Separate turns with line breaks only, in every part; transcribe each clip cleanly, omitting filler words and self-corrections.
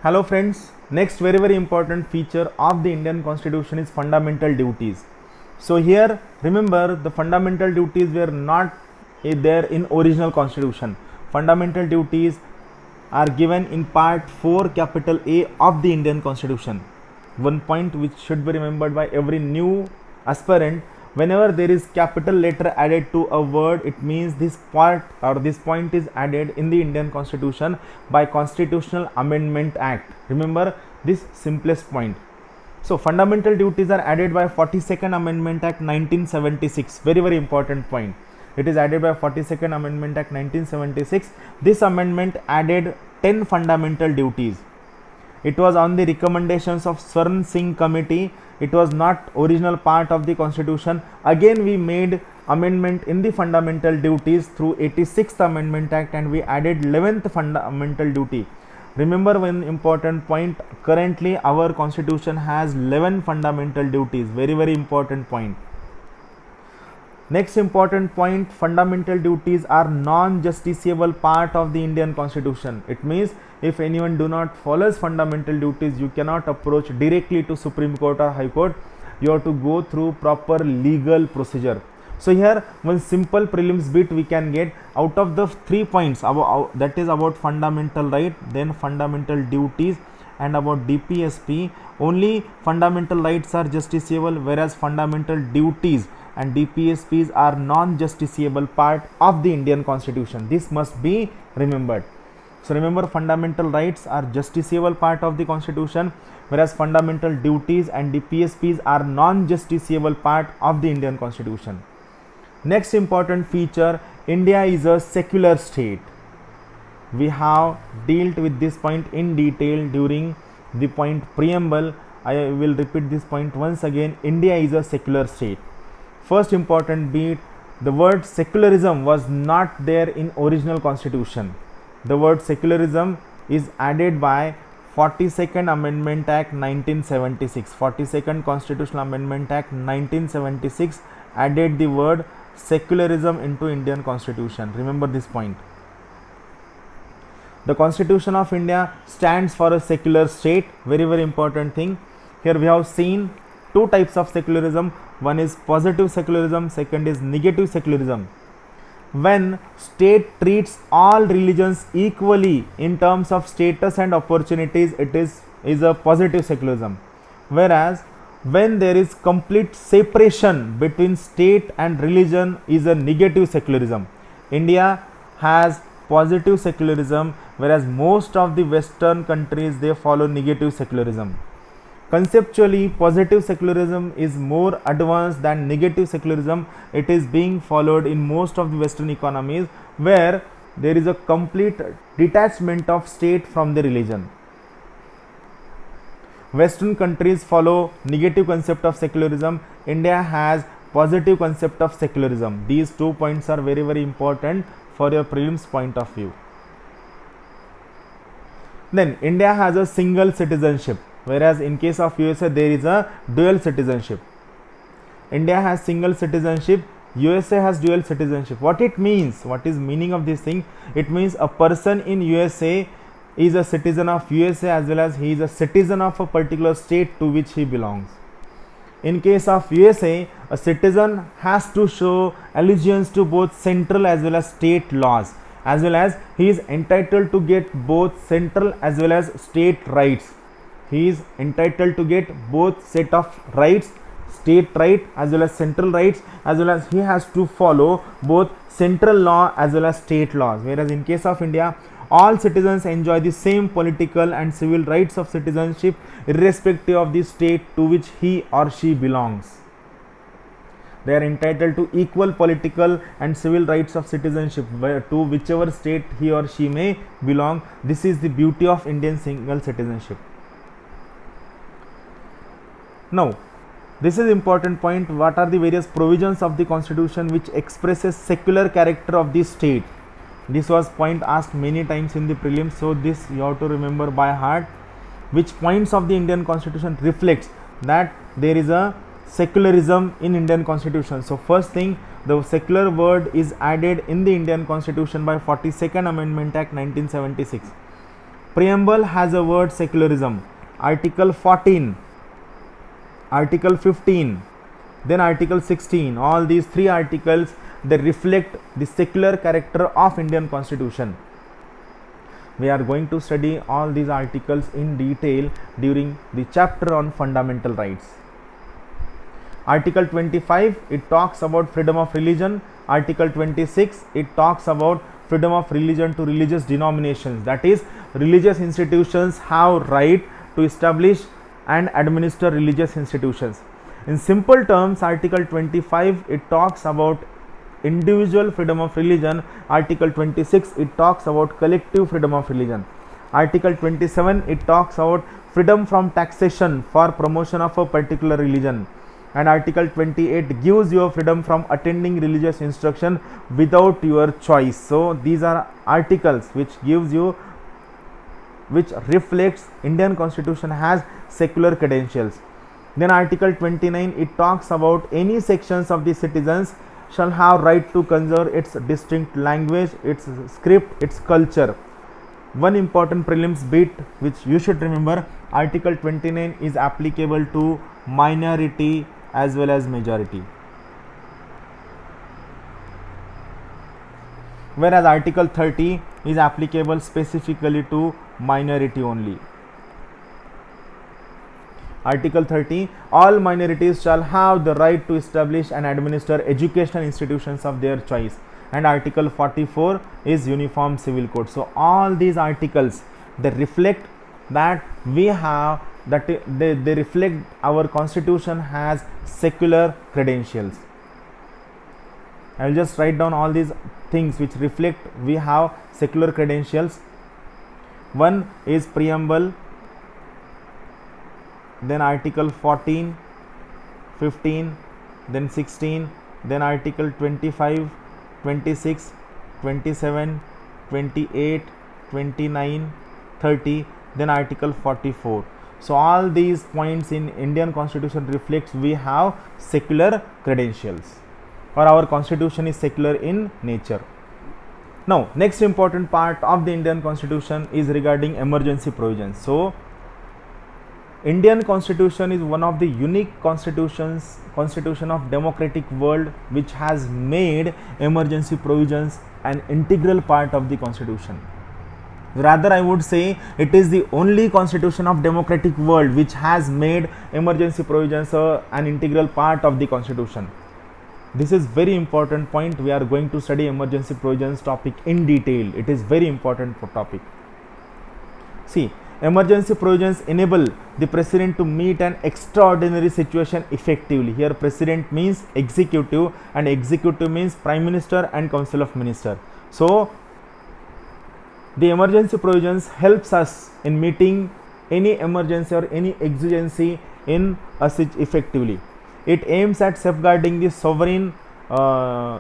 Hello friends, next very important feature of the Indian Constitution is fundamental duties. So here remember the fundamental duties were not there in original constitution. Fundamental duties are given in part 4 capital A of the Indian Constitution. One point which should be remembered by every new aspirant: whenever there is capital letter added to a word, it means this part or this point is added in the Indian Constitution by Constitutional Amendment Act. Remember this simplest point. So fundamental duties are added by 42nd Amendment Act 1976. Very important point. It is added by 42nd Amendment Act 1976. This amendment added 10 fundamental duties. It was on the recommendations of Swarn Singh committee. It was not original part of the constitution. Again we made amendment in the fundamental duties through 86th Amendment Act, and we added 11th fundamental duty. Remember one important point: currently our constitution has 11 fundamental duties. Very important point. Next important point: fundamental duties are non-justiciable part of the Indian Constitution. It means if anyone do not follows fundamental duties, you cannot approach directly to Supreme Court or High Court. You have to go through proper legal procedure. So here one simple prelims bit we can get out of the 3 points about, that is about fundamental right, then fundamental duties, and about DPSP. Only fundamental rights are justiciable, whereas fundamental duties and DPSPs are non-justiciable part of the Indian Constitution. This must be remembered. So remember, fundamental rights are justiciable part of the Constitution, whereas fundamental duties and DPSPs are non-justiciable part of the Indian Constitution. Next important feature: India is a secular state. We have dealt with this point in detail during the point preamble. I will repeat this point once again. India is a secular state. First important bit: the word secularism was not there in original constitution. The word secularism is added by 42nd Amendment Act 1976. 42nd Constitutional Amendment Act 1976 added the word secularism into Indian Constitution. Remember this point. The Constitution of India stands for a secular state. Very important thing. Here we have seen two types of secularism. One is positive secularism, second is negative secularism. When state treats all religions equally in terms of status and opportunities, it is a positive secularism. Whereas when there is complete separation between state and religion is a negative secularism. India has positive secularism, whereas most of the Western countries they follow negative secularism. Conceptually, positive secularism is more advanced than negative secularism. It is being followed in most of the Western economies where there is a complete detachment of state from the religion. Western countries follow negative concept of secularism. India has positive concept of secularism. These 2 points are very important for your prelims point of view. Then India has a single citizenship, whereas in case of USA there is a dual citizenship. India has single citizenship, USA has dual citizenship. What it means? What is meaning of this thing? It means a person in USA is a citizen of USA as well as he is a citizen of a particular state to which he belongs. In case of USA, a citizen has to show allegiance to both central as well as state laws, as well as he is entitled to get both central as well as state rights. He is entitled to get both set of rights, state right as well as central rights, as well as he has to follow both central law as well as state laws. Whereas in case of India, all citizens enjoy the same political and civil rights of citizenship irrespective of the state to which he or she belongs. They are entitled to equal political and civil rights of citizenship to whichever state he or she may belong. This is the beauty of Indian single citizenship. Now, this is important point. What are the various provisions of the Constitution which expresses secular character of the state? This was point asked many times in the prelims, so this you have to remember by heart. Which points of the Indian Constitution reflects that there is a secularism in Indian Constitution? So first thing, the secular word is added in the Indian Constitution by 42nd Amendment Act 1976. Preamble has a word secularism. Article 14, Article 15, then Article 16. All these three articles, they reflect the secular character of Indian Constitution. We are going to study all these articles in detail during the chapter on fundamental rights. Article 25, it talks about freedom of religion. Article 26, it talks about freedom of religion to religious denominations. That is, religious institutions have right to establish and administer religious institutions. In simple terms, Article 25, it talks about individual freedom of religion. Article 26, it talks about collective freedom of religion. Article 27, it talks about freedom from taxation for promotion of a particular religion. And Article 28 gives you a freedom from attending religious instruction without your choice. So these are articles which gives you, which reflects Indian Constitution has secular credentials. Then Article 29, it talks about any sections of the citizens shall have right to conserve its distinct language, its script, its culture. One important prelims bit which you should remember, Article 29 is applicable to minority as well as majority, whereas Article 30 is applicable specifically to minority only. Article 30, all minorities shall have the right to establish and administer educational institutions of their choice. And Article 44 is Uniform Civil Code. So all these articles, they reflect that we have, that they reflect our Constitution has secular credentials. I will just write down all these things which reflect we have secular credentials. One is preamble, then Article 14, 15, then 16, then Article 25, 26, 27, 28, 29, 30, then Article 44. So all these points in Indian Constitution reflects we have secular credentials, or our Constitution is secular in nature. Now, next important part of the Indian Constitution is regarding emergency provisions. So Indian Constitution is one of the unique constitution of democratic world which has made emergency provisions an integral part of the Constitution. Rather, I would say it is the only constitution of democratic world which has made emergency provisions an integral part of the Constitution. This is very important point. We are going to study emergency provisions topic in detail. It is very important for topic. See, emergency provisions enable the president to meet an extraordinary situation effectively. Here president means executive, and executive means prime minister and council of minister. So the emergency provisions helps us in meeting any emergency or any exigency in a effectively. It aims at safeguarding the sovereign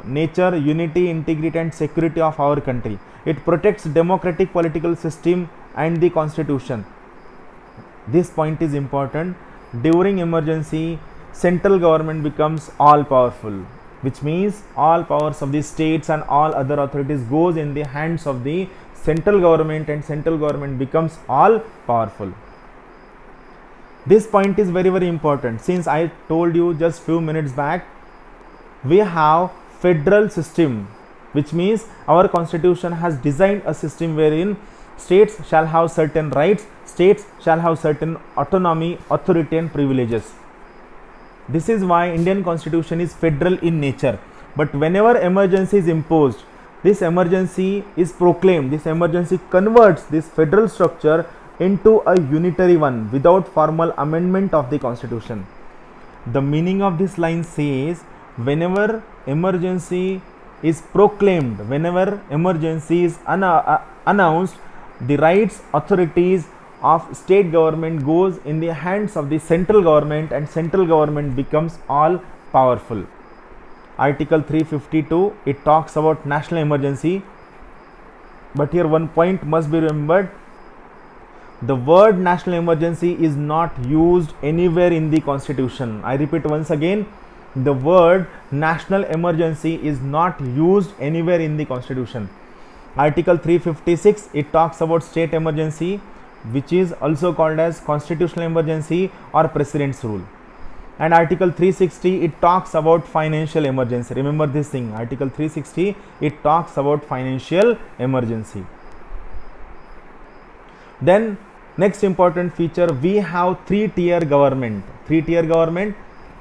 nature, unity, integrity and security of our country. It protects democratic political system and the constitution. This point is important. During emergency, central government becomes all powerful, which means all powers of the states and all other authorities goes in the hands of the central government, and central government becomes all powerful. This point is very, very important. Since I told you just few minutes back, we have federal system, which means our constitution has designed a system wherein states shall have certain rights, states shall have certain autonomy, authority and privileges. This is why Indian Constitution is federal in nature. But whenever emergency is imposed, this emergency is proclaimed, this emergency converts this federal structure into a unitary one without formal amendment of the Constitution. The meaning of this line says, whenever emergency is proclaimed, whenever emergency is announced, the rights, authorities of state government goes in the hands of the central government, and central government becomes all powerful. Article 352, it talks about national emergency, but here one point must be remembered. The word national emergency is not used anywhere in the Constitution. I repeat once again, the word national emergency is not used anywhere in the Constitution. Article 356, it talks about state emergency, which is also called as constitutional emergency or president's rule. And Article 360, it talks about financial emergency. Remember this thing, Article 360, it talks about financial emergency. Then next important feature, we have three-tier government. Three-tier government,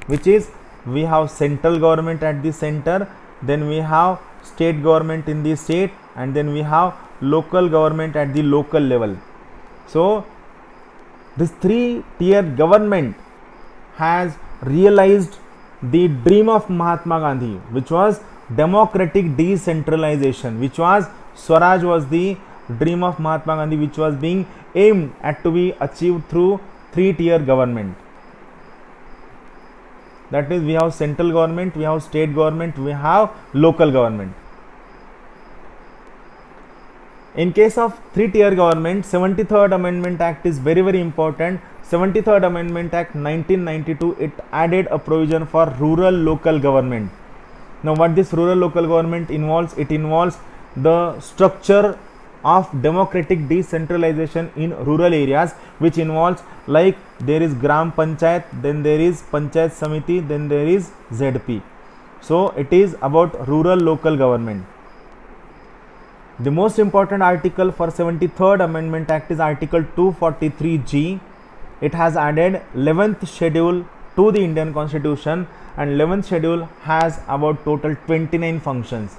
which is we have central government at the center, then we have state government in the state, and then we have local government at the local level. So this three-tier government has realized the dream of Mahatma Gandhi, which was democratic decentralization, which was Swaraj was the dream of Mahatma Gandhi, which was being aimed at to be achieved through three-tier government. That is, we have central government, we have state government, we have local government. In case of three-tier government, 73rd Amendment Act is very, very important. 73rd Amendment Act 1992, it added a provision for rural local government. Now what this rural local government involves? It involves the structure of democratic decentralization in rural areas, which involves like there is Gram Panchayat, then there is Panchayat Samiti, then there is ZP. So it is about rural local government. The most important article for 73rd Amendment Act is Article 243G. It has added 11th schedule to the Indian Constitution, and 11th schedule has about total 29 functions.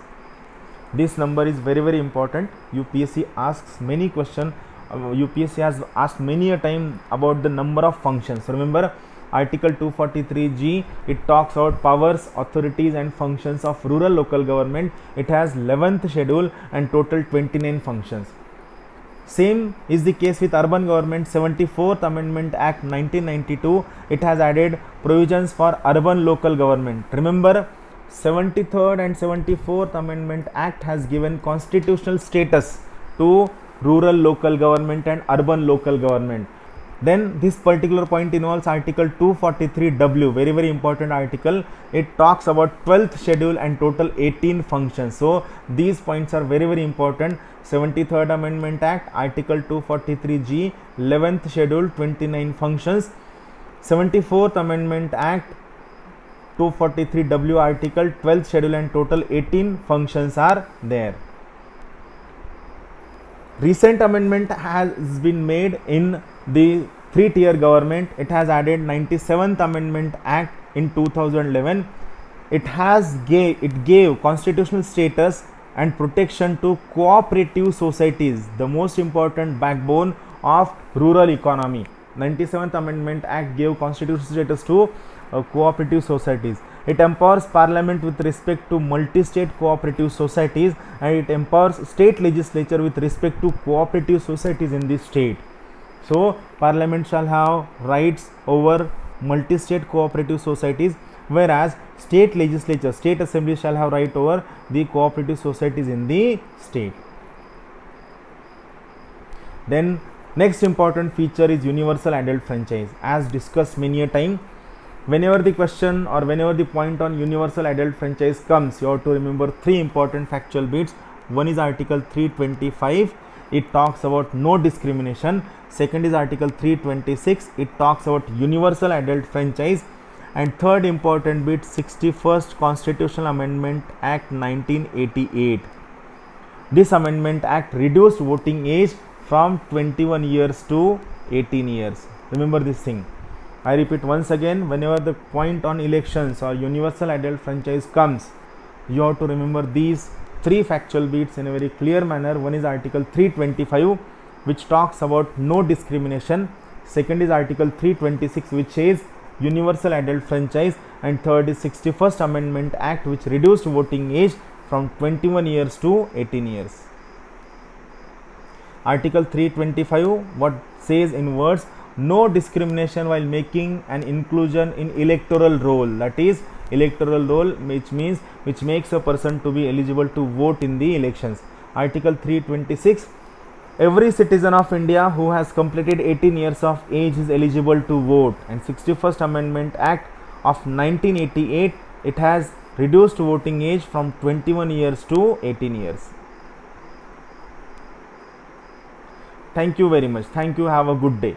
This number is very, very important. UPSC asks many questions. UPSC has asked many a time about the number of functions. So remember, Article 243G, it talks about powers, authorities and functions of rural local government. It has 11th schedule and total 29 functions. Same is the case with urban government. 74th Amendment Act 1992, it has added provisions for urban local government. Remember, 73rd and 74th Amendment Act has given constitutional status to rural local government and urban local government. Then this particular point involves Article 243W, very, very important article. It talks about 12th schedule and total 18 functions. So these points are very, very important. 73rd Amendment Act, Article 243G, 11th schedule, 29 functions. 74th Amendment Act, 243W article, 12th schedule and total 18 functions are there. Recent amendment has been made in the three-tier government. It has added 97th Amendment Act in 2011. It gave constitutional status and protection to cooperative societies, the most important backbone of rural economy. 97th Amendment Act gave constitutional status to cooperative societies. It empowers Parliament with respect to multi-state cooperative societies, and it empowers state legislature with respect to cooperative societies in the state. So Parliament shall have rights over multi-state cooperative societies, whereas state legislature, state assembly shall have right over the cooperative societies in the state. Then next important feature is universal adult franchise. As discussed many a time, whenever the question or whenever the point on universal adult franchise comes, you have to remember three important factual bits. One is Article 325, it talks about no discrimination. Second is Article 326, it talks about universal adult franchise. And third important bit, 61st Constitutional Amendment Act 1988. This Amendment Act reduced voting age from 21 years to 18 years. Remember this thing. I repeat once again, whenever the point on elections or universal adult franchise comes, you have to remember these three factual bits in a very clear manner. One is Article 325, which talks about no discrimination. Second is Article 326, which says universal adult franchise. And third is 61st Amendment Act, which reduced voting age from 21 years to 18 years. Article 325, what says in words, no discrimination while making an inclusion in electoral roll. That is electoral roll, which makes a person to be eligible to vote in the elections. Article 326, every citizen of India who has completed 18 years of age is eligible to vote. And 61st Amendment Act of 1988, it has reduced voting age from 21 years to 18 years. Thank you very much. Thank you. Have a good day.